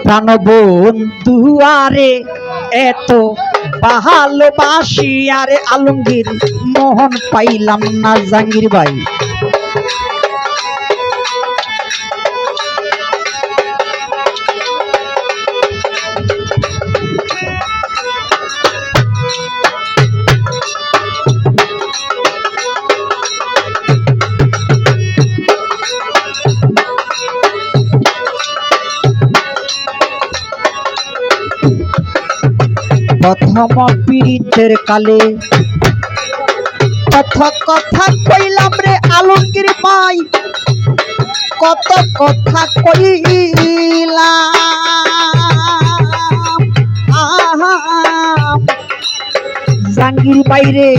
প্রাণবন্ধু আরে এত ভালোবাসি আরে আলমগীর মোহন পাইলাম না জাহাঙ্গীর ভাই। প্রথম পীড়িতের কালে কত কথা কইলাম রে আলমগীর ভাই, কত কথা কইলাম জাহাঙ্গীর ভাই রে।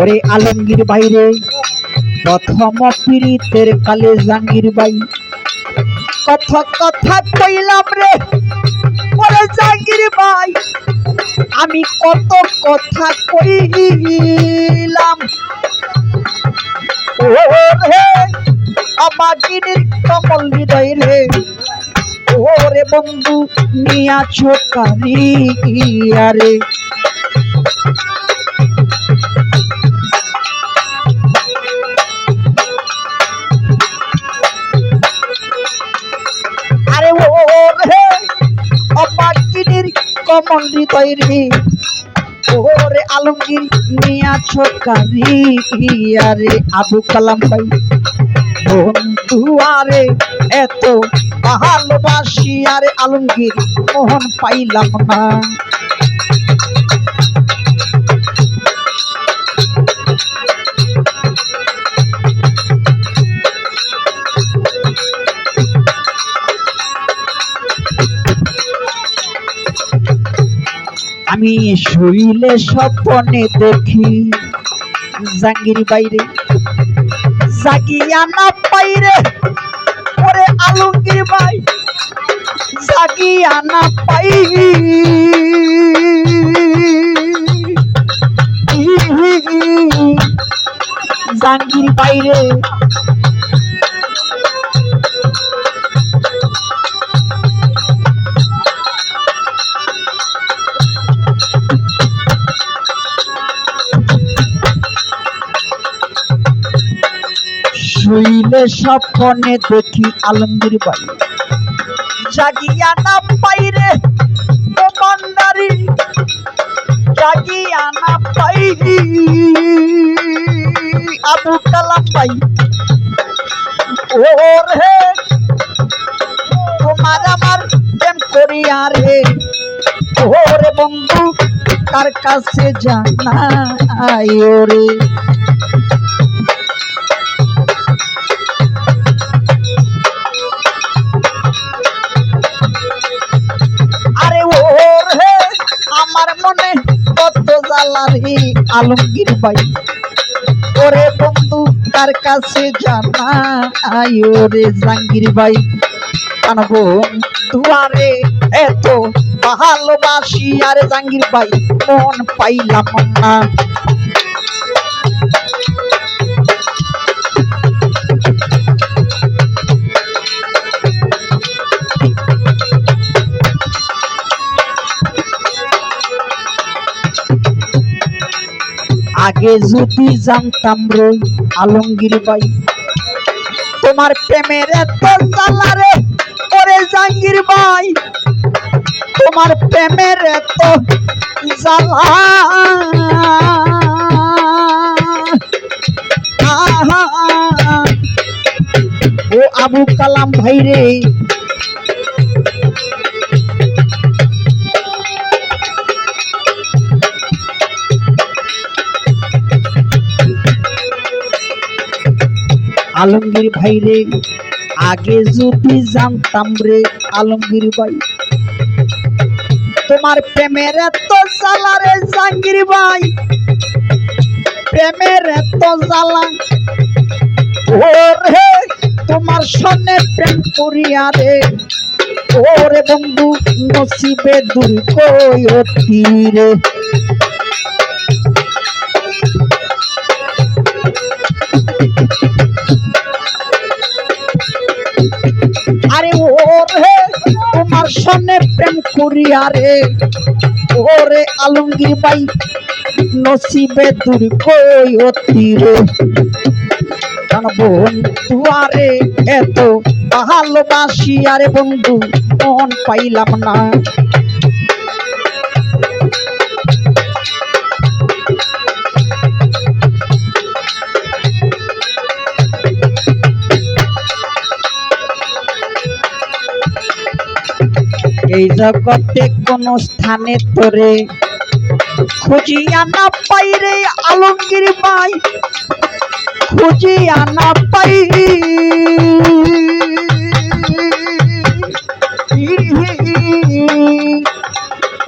ওরে আলমগীর বাইরে প্রথম পীড়িতের কালে জাহাঙ্গীর ভাই কত কথা কইলাম রে ওরে জাহাঙ্গীর ভাই, আমি কত কথা কইলাম ওরে আমাগিনীর কমল হৃদয় রে। ওরে বন্ধু নিয়া ছোকারিয়া রে, কমল হৃদয় রে। ওরে আলমগীর নিয়া ছোকারিয়া রে। আবু কালাম ভাই বন্ধু আরে এত ভালোবাসি আরে আলমগীর মোহন পাইলাম না। আমি শুইলে স্বপ্নে দেখি জাহাঙ্গীর বাইরে জাগিয়া না পাইরে ওরে আলমগীর ভাই, জাগিয়া না পাই জাহাঙ্গীর বাইরে। শুইলে স্বপ্নে দেখি আলমগীর ভাই, জাগিয়া না পাইরে ও বান্দারি, জাগিয়া না পাই আবু কালাম ভাই। ওরে তোমার আমার প্রেম করিয়া রে, ওরে বন্ধু কার কাছে জানাই ওরে। আমার মনে কত জ্বালা রে আলমগীর ভাই, ওরে বন্ধু কার কাছে জানাই ওরে জাহাঙ্গীর ভাই। কানবো দুয়ারে এত ভালোবাসি আরে জাহাঙ্গীর ভাই মন পাইলাম না। আগে যদি জানতাম রে আলমগীর ভাই তোমার প্রেমের এত জ্বালা রে ওরে জাহাঙ্গীর ভাই, তোমার প্রেমের এত জ্বালা ও আবু কালাম ভাই রে। আলমগীর ভাই রে আগে যদি জানতাম রে আলমগীর ভাই তোমার প্রেমের এত জ্বালা রে জাহাঙ্গীর ভাই, প্রেমের এত জ্বালা ওরে তোমার সনে প্রেম করিয়া রে ওরে বন্ধু নসিবে দুর্গতি রে আরে ওরে তোমার সনে প্রেম করিয়া রে ওরে আলমগীর ভাই নসিবে দুর্গতি রে বন্ধু আরে এত ভালোবাসি আরে বন্ধু মন পাইলাম না এই জগতে কোন স্থানে তোরে খুঁজিয়া না পাই রে আলমগীর ভাই খুঁজিয়া না পাই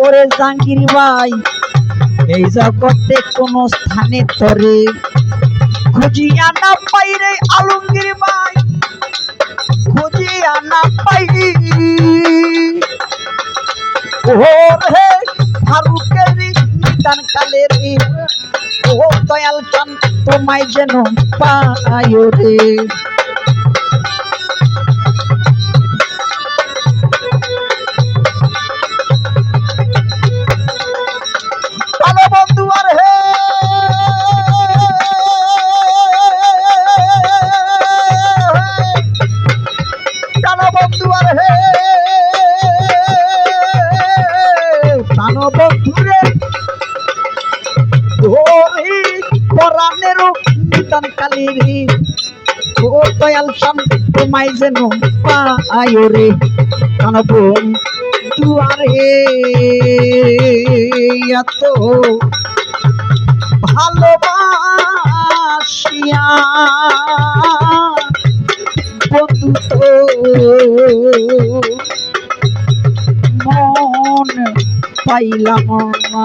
ওরে জাহাঙ্গীর ভাই এই জগতে কোন স্থানে তোরে খুঁজিয়া না পাই রে আলমগীর ভাই খুঁজিয়া না পাই ওরে ফারুকের নিদান কালের ও দয়াল চান তোমায় যেন পায় রে ভালো বন্ধু আর হে জানো বন্ধু আর হে জানো বন্ধুরে ধরি পরাণের নিদান কালের ও দয়াল শান তোমায় যেন পায় রে জানো বন্ধু আর হে এত ভালোবাসিয়া বন্ধু তো মন পাইলাম না